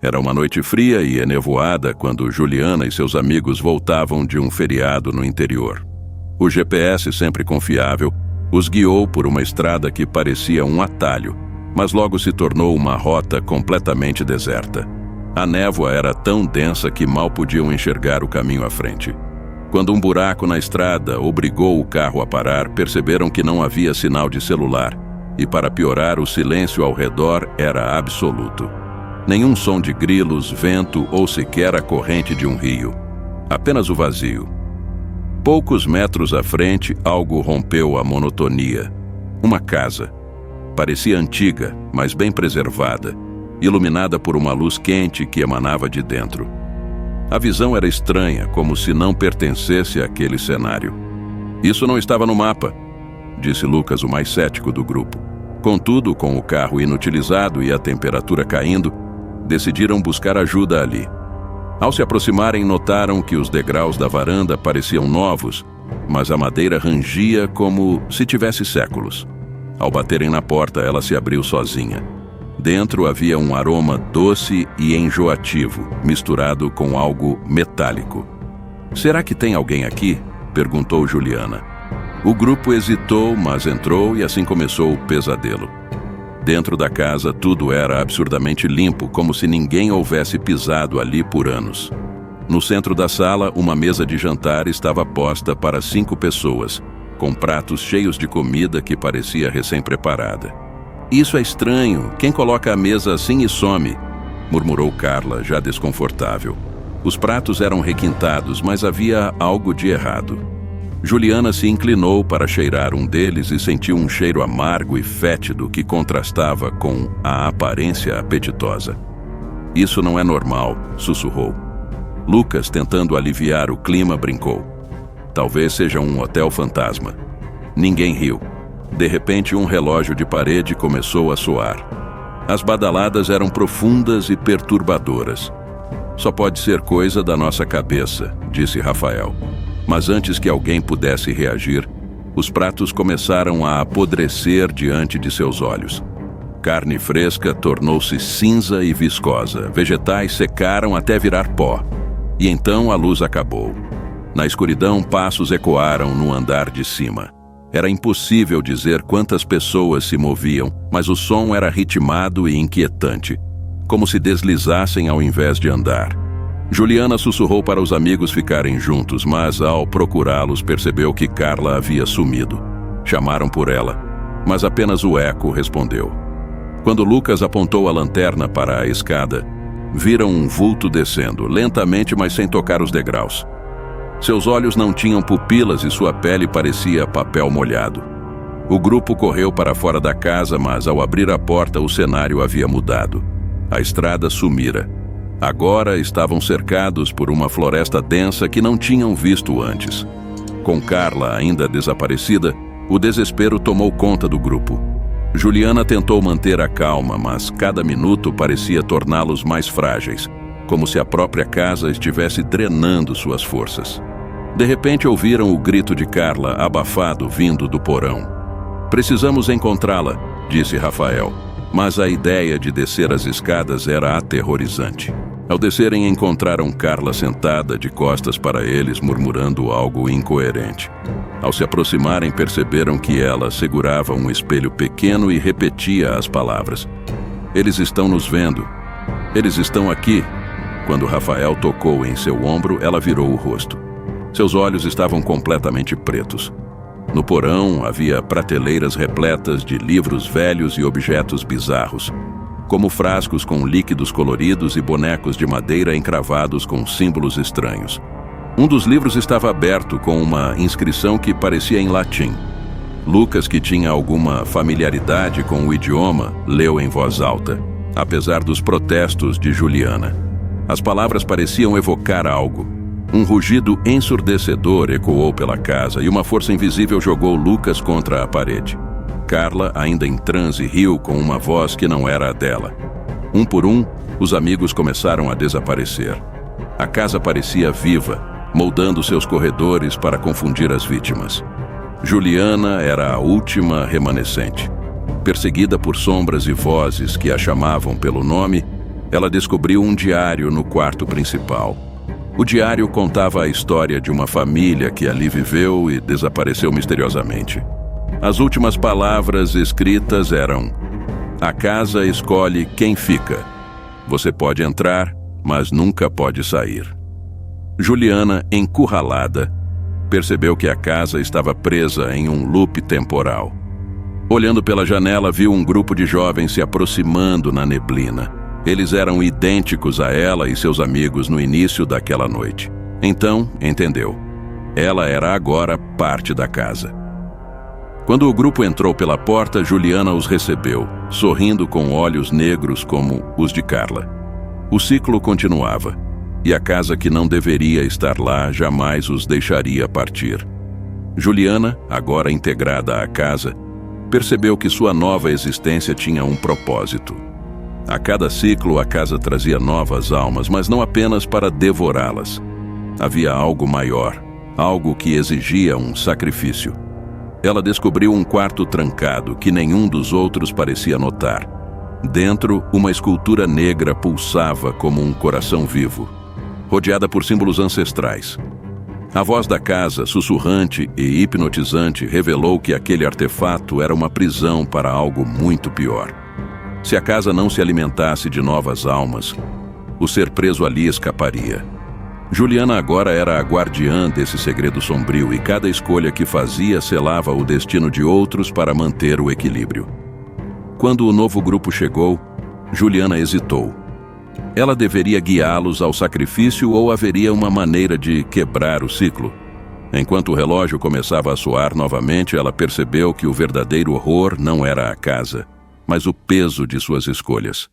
Era uma noite fria e enevoada quando Juliana e seus amigos voltavam de um feriado no interior. O GPS, sempre confiável, os guiou por uma estrada que parecia um atalho, mas logo se tornou uma rota completamente deserta. A névoa era tão densa que mal podiam enxergar o caminho à frente. Quando um buraco na estrada obrigou o carro a parar, perceberam que não havia sinal de celular e, para piorar, o silêncio ao redor era absoluto. Nenhum som de grilos, vento ou sequer a corrente de um rio. Apenas o vazio. Poucos metros à frente, algo rompeu a monotonia. Uma casa. Parecia antiga, mas bem preservada, iluminada por uma luz quente que emanava de dentro. A visão era estranha, como se não pertencesse àquele cenário. Isso não estava no mapa, disse Lucas, o mais cético do grupo. Contudo, com o carro inutilizado e a temperatura caindo, decidiram buscar ajuda ali. Ao se aproximarem, notaram que os degraus da varanda pareciam novos, mas a madeira rangia como se tivesse séculos. Ao baterem na porta, ela se abriu sozinha. Dentro havia um aroma doce e enjoativo, misturado com algo metálico. "Será que tem alguém aqui?" perguntou Juliana. O grupo hesitou, mas entrou e assim começou o pesadelo. Dentro da casa, tudo era absurdamente limpo, como se ninguém houvesse pisado ali por anos. No centro da sala, uma mesa de jantar estava posta para 5 pessoas, com pratos cheios de comida que parecia recém-preparada. "Isso é estranho. Quem coloca a mesa assim e some?" murmurou Carla, já desconfortável. Os pratos eram requintados, mas havia algo de errado. Juliana se inclinou para cheirar um deles e sentiu um cheiro amargo e fétido que contrastava com a aparência apetitosa. "Isso não é normal", sussurrou. Lucas, tentando aliviar o clima, brincou. "Talvez seja um hotel fantasma." Ninguém riu. De repente, um relógio de parede começou a soar. As badaladas eram profundas e perturbadoras. "Só pode ser coisa da nossa cabeça", disse Rafael. Mas antes que alguém pudesse reagir, os pratos começaram a apodrecer diante de seus olhos. Carne fresca tornou-se cinza e viscosa, vegetais secaram até virar pó. E então a luz acabou. Na escuridão, passos ecoaram no andar de cima. Era impossível dizer quantas pessoas se moviam, mas o som era ritmado e inquietante, como se deslizassem ao invés de andar. Juliana sussurrou para os amigos ficarem juntos, mas ao procurá-los percebeu que Carla havia sumido. Chamaram por ela, mas apenas o eco respondeu. Quando Lucas apontou a lanterna para a escada, viram um vulto descendo, lentamente, mas sem tocar os degraus. Seus olhos não tinham pupilas e sua pele parecia papel molhado. O grupo correu para fora da casa, mas ao abrir a porta o cenário havia mudado. A estrada sumira. Agora estavam cercados por uma floresta densa que não tinham visto antes. Com Carla ainda desaparecida, o desespero tomou conta do grupo. Juliana tentou manter a calma, mas cada minuto parecia torná-los mais frágeis, como se a própria casa estivesse drenando suas forças. De repente ouviram o grito de Carla, abafado, vindo do porão. "Precisamos encontrá-la", disse Rafael, mas a ideia de descer as escadas era aterrorizante. Ao descerem, encontraram Carla sentada de costas para eles, murmurando algo incoerente. Ao se aproximarem, perceberam que ela segurava um espelho pequeno e repetia as palavras. "Eles estão nos vendo. Eles estão aqui." Quando Rafael tocou em seu ombro, ela virou o rosto. Seus olhos estavam completamente pretos. No porão havia prateleiras repletas de livros velhos e objetos bizarros, como frascos com líquidos coloridos e bonecos de madeira encravados com símbolos estranhos. Um dos livros estava aberto com uma inscrição que parecia em latim. Lucas, que tinha alguma familiaridade com o idioma, leu em voz alta, apesar dos protestos de Juliana. As palavras pareciam evocar algo. Um rugido ensurdecedor ecoou pela casa e uma força invisível jogou Lucas contra a parede. Carla, ainda em transe, riu com uma voz que não era a dela. Um por um, os amigos começaram a desaparecer. A casa parecia viva, moldando seus corredores para confundir as vítimas. Juliana era a última remanescente. Perseguida por sombras e vozes que a chamavam pelo nome, Ela descobriu um diário no quarto principal. O diário contava a história de uma família que ali viveu e desapareceu misteriosamente. As últimas palavras escritas eram: "A casa escolhe quem fica. Você pode entrar, mas nunca pode sair." Juliana, encurralada, percebeu que a casa estava presa em um loop temporal. Olhando pela janela, viu um grupo de jovens se aproximando na neblina. Eles eram idênticos a ela e seus amigos no início daquela noite. Então, entendeu. Ela era agora parte da casa. Quando o grupo entrou pela porta, Juliana os recebeu, sorrindo com olhos negros como os de Carla. O ciclo continuava, e a casa que não deveria estar lá jamais os deixaria partir. Juliana, agora integrada à casa, percebeu que sua nova existência tinha um propósito. A cada ciclo, a casa trazia novas almas, mas não apenas para devorá-las. Havia algo maior, algo que exigia um sacrifício. Ela descobriu um quarto trancado que nenhum dos outros parecia notar. Dentro, uma escultura negra pulsava como um coração vivo, rodeada por símbolos ancestrais. A voz da casa, sussurrante e hipnotizante, revelou que aquele artefato era uma prisão para algo muito pior. Se a casa não se alimentasse de novas almas, o ser preso ali escaparia. Juliana agora era a guardiã desse segredo sombrio e cada escolha que fazia selava o destino de outros para manter o equilíbrio. Quando o novo grupo chegou, Juliana hesitou. Ela deveria guiá-los ao sacrifício ou haveria uma maneira de quebrar o ciclo? Enquanto o relógio começava a soar novamente, ela percebeu que o verdadeiro horror não era a casa, mas o peso de suas escolhas.